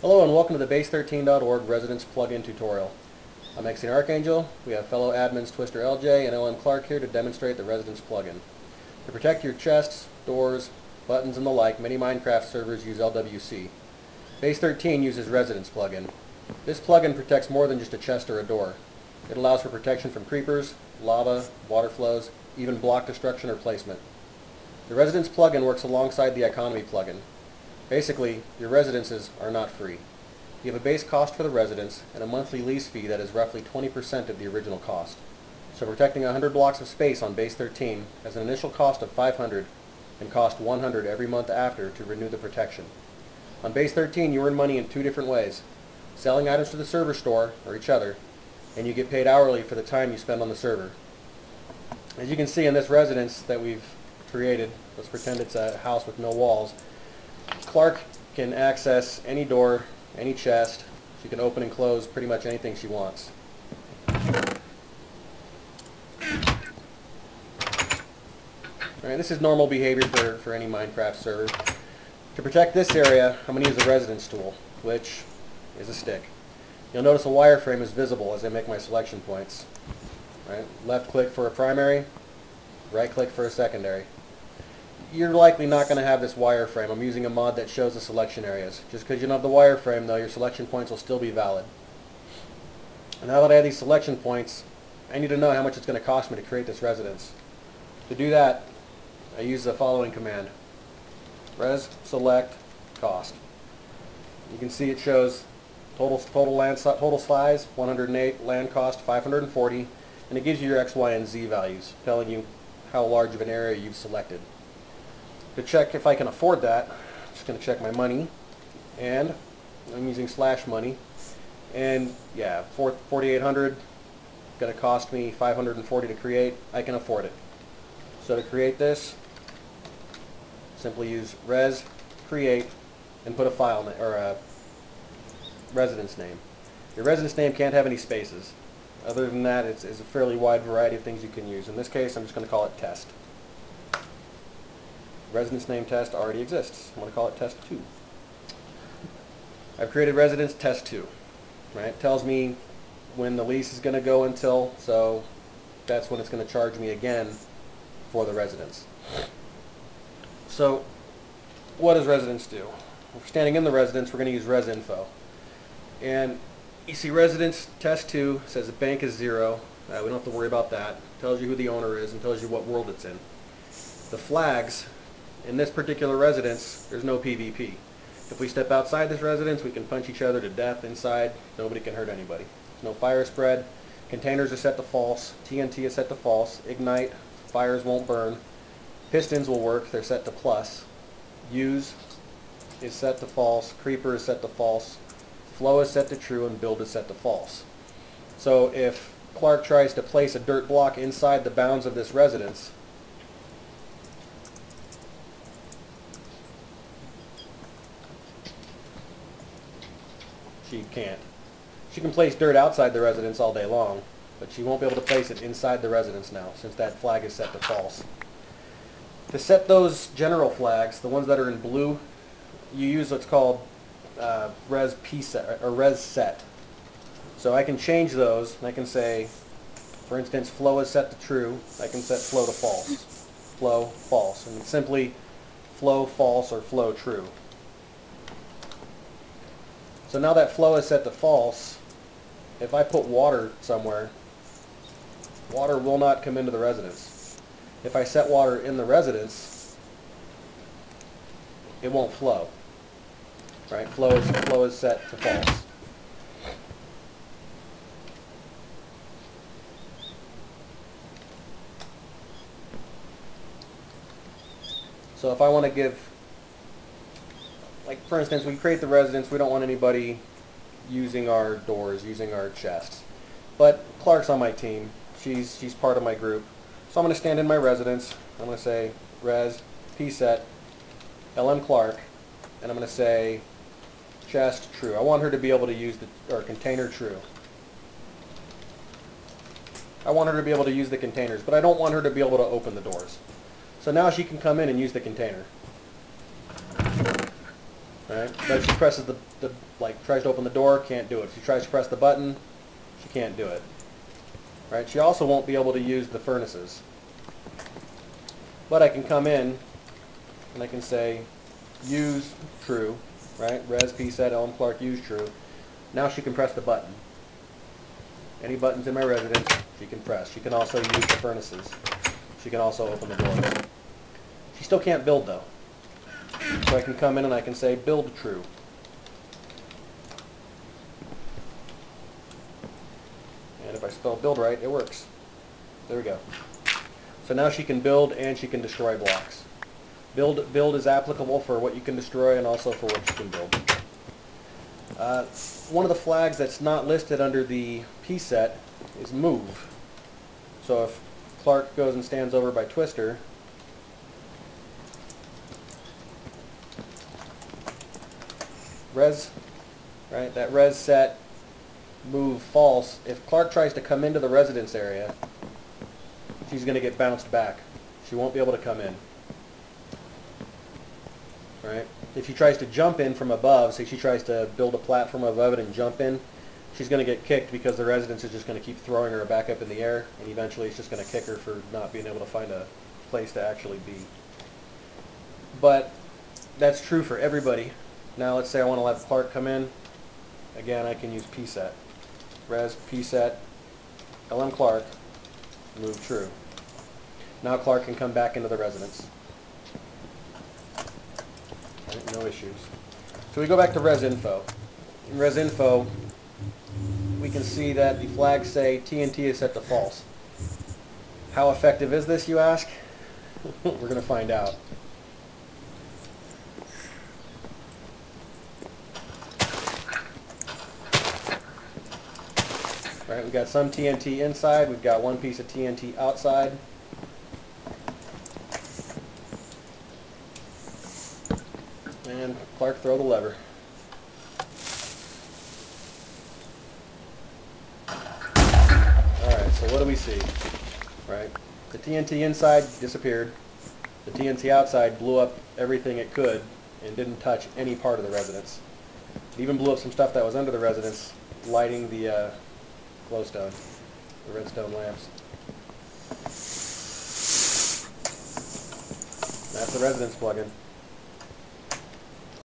Hello and welcome to the Base-13.org Residence Plugin Tutorial. I'm Exing Archangel. We have fellow admins Twister LJ and LM Clark here to demonstrate the Residence plugin. To protect your chests, doors, buttons, and the like, many Minecraft servers use LWC. Base-13 uses Residence plugin. This plugin protects more than just a chest or a door. It allows for protection from creepers, lava, water flows, even block destruction or placement. The Residence plugin works alongside the Economy plugin. Basically, your residences are not free. You have a base cost for the residence and a monthly lease fee that is roughly 20% of the original cost. So protecting 100 blocks of space on Base-13 has an initial cost of $500 and cost $100 every month after to renew the protection. On Base-13 you earn money in two different ways: selling items to the server store, or each other, and you get paid hourly for the time you spend on the server. As you can see in this residence that we've created, let's pretend it's a house with no walls, Clark can access any door, any chest. She can open and close pretty much anything she wants. Alright, this is normal behavior for any Minecraft server. To protect this area, I'm going to use the residence tool, which is a stick. You'll notice a wireframe is visible as I make my selection points. Right? Left click for a primary, right click for a secondary. You're likely not going to have this wireframe. I'm using a mod that shows the selection areas. Just because you don't have the wireframe, though, your selection points will still be valid. And now that I have these selection points, I need to know how much it's going to cost me to create this residence. To do that, I use the following command: res select cost. You can see it shows total size 108, land cost 540, and it gives you your X, Y, and Z values, telling you how large of an area you've selected. To check if I can afford that, I'm just going to check my money, and I'm using /money, and yeah, 4,800 going to cost me 540 to create. I can afford it. So to create this, simply use res create and put a file or a residence name. Your residence name can't have any spaces. Other than that, it's a fairly wide variety of things you can use. In this case, I'm just going to call it test. Residence name test already exists. I'm going to call it test 2. I've created residence test 2. Right? It tells me when the lease is going to go until, so that's when it's going to charge me again for the residence. So what does residence do? If we're standing in the residence, we're going to use res info. And you see residence test 2 says the bank is 0. We don't have to worry about that. It tells you who the owner is and tells you what world it's in. The flags in this particular residence, there's no PvP. If we step outside this residence, we can punch each other to death inside. Nobody can hurt anybody. There's no fire spread. Containers are set to false. TNT is set to false. Ignite. Fires won't burn. Pistons will work. They're set to plus. Use is set to false. Creeper is set to false. Flow is set to true. And build is set to false. So if Clark tries to place a dirt block inside the bounds of this residence, she can't. She can place dirt outside the residence all day long, but she won't be able to place it inside the residence now, since that flag is set to false. To set those general flags, the ones that are in blue, you use what's called res pset or res set. So I can change those, and I can say, for instance, flow is set to true. I can set flow to false. Flow false, and it's simply flow false or flow true. So now that flow is set to false, if I put water somewhere, water will not come into the residence. If I set water in the residence, it won't flow. Right? Flow is set to false. So if I want to give, like for instance, we create the residence, we don't want anybody using our doors, using our chests. But Clark's on my team. She's part of my group. So I'm going to stand in my residence. I'm going to say res pset LM Clark, and I'm going to say chest true. I want her to be able to use the container true. I want her to be able to use the containers, but I don't want her to be able to open the doors. So now she can come in and use the container. right? But if she presses like tries to open the door, can't do it. If she tries to press the button, she can't do it. Right? She also won't be able to use the furnaces. But I can come in and I can say use true, right? Res pset Ellen Clark use true. Now she can press the button. Any buttons in my residence, she can press. She can also use the furnaces. She can also open the door. She still can't build though. So I can come in and I can say build true. And if I spell build right, it works. There we go. So now she can build and she can destroy blocks. Build is applicable for what you can destroy and also for what you can build. One of the flags that's not listed under the pset is move. So if Clark goes and stands over by Twister, res, right? That res set move false. If Clark tries to come into the residence area, she's going to get bounced back. She won't be able to come in. Right? If she tries to jump in from above, say she tries to build a platform above it and jump in, she's going to get kicked because the residence is just going to keep throwing her back up in the air, and eventually it's just going to kick her for not being able to find a place to actually be. But that's true for everybody. Now let's say I want to let Clark come in. Again, I can use pset. Res pset LM Clark move true. Now Clark can come back into the residence. Right, no issues. So we go back to res info. In res info, we can see that the flags say TNT is set to false. How effective is this, you ask? We're going to find out. Right, we've got some TNT inside, we've got one piece of TNT outside. And Clark, throw the lever. Alright, so what do we see? Right, the TNT inside disappeared. The TNT outside blew up everything it could and didn't touch any part of the residence. It even blew up some stuff that was under the residence, lighting the glowstone, the redstone lamps. That's the residence plugin.